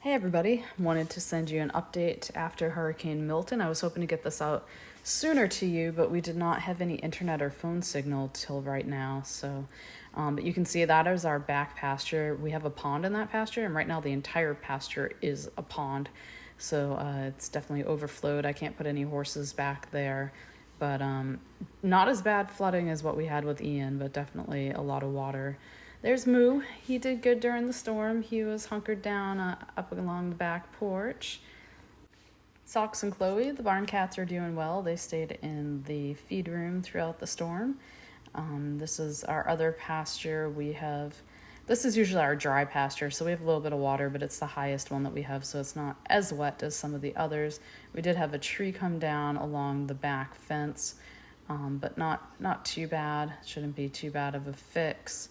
Hey everybody, wanted to send you an update after Hurricane Milton. I was hoping to get this out sooner to you, but we did not have any internet or phone signal till right now. But you can see that is our back pasture. We have a pond in that pasture, and right now the entire pasture is a pond. It's definitely overflowed. I can't put any horses back there, but not as bad flooding as what we had with Ian, but definitely a lot of water. There's Moo. He did good during the storm. He was hunkered down up along the back porch. Socks and Chloe, the barn cats, are doing well. They stayed in the feed room throughout the storm. This is our other pasture. This is usually our dry pasture, so we have a little bit of water, but it's the highest one that we have, so it's not as wet as some of the others. We did have a tree come down along the back fence, but not too bad. Shouldn't be too bad of a fix.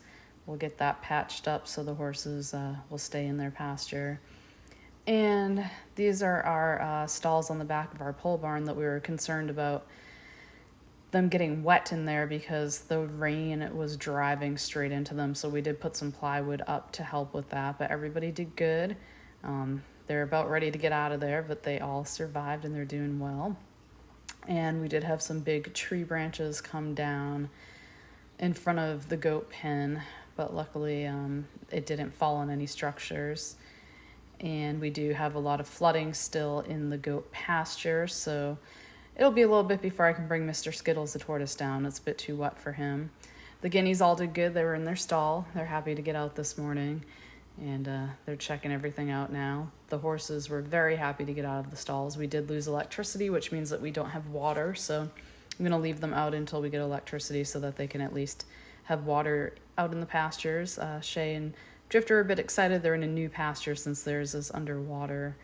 We'll get that patched up so the horses will stay in their pasture. And these are our stalls on the back of our pole barn that we were concerned about them getting wet in there because the rain was driving straight into them. So we did put some plywood up to help with that, but everybody did good. They're about ready to get out of there, but they all survived and they're doing well. And we did have some big tree branches come down in front of the goat pen, but luckily it didn't fall on any structures. And we do have a lot of flooding still in the goat pasture, so it'll be a little bit before I can bring Mr. Skittles the tortoise down. It's a bit too wet for him. The guineas all did good. They were in their stall. They're happy to get out this morning, and they're checking everything out now. The horses were very happy to get out of the stalls. We did lose electricity, which means that we don't have water, so I'm going to leave them out until we get electricity so that they can at least have water out in the pastures. Shay and Drifter are a bit excited. They're in a new pasture since theirs is underwater.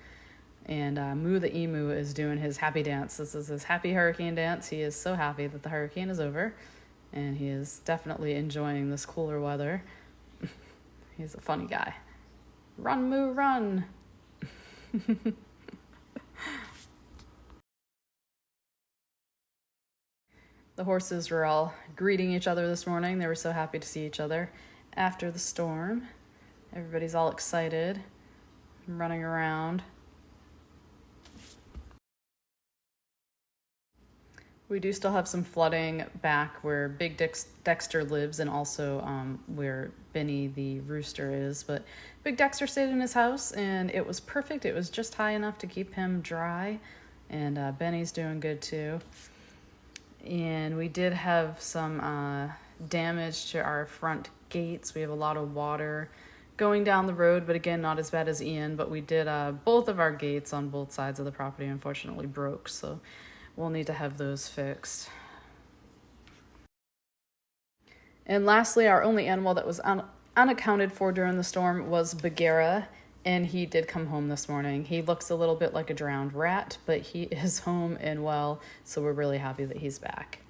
And Moo the emu is doing his happy dance. This is his happy hurricane dance. He is so happy that the hurricane is over, and he is definitely enjoying this cooler weather. He's a funny guy. Run, Moo, run! The horses were all greeting each other this morning. They were so happy to see each other after the storm. Everybody's all excited, running around. We do still have some flooding back where Big Dexter lives, and also where Benny the rooster is. But Big Dexter stayed in his house, and it was perfect. It was just high enough to keep him dry, and Benny's doing good too. And we did have some damage to our front gates. We have a lot of water going down the road, but again, not as bad as Ian. But we did, both of our gates on both sides of the property unfortunately broke, so we'll need to have those fixed. And lastly, our only animal that was unaccounted for during the storm was Bagheera, and he did come home this morning. He looks a little bit like a drowned rat, but he is home and well, so we're really happy that he's back.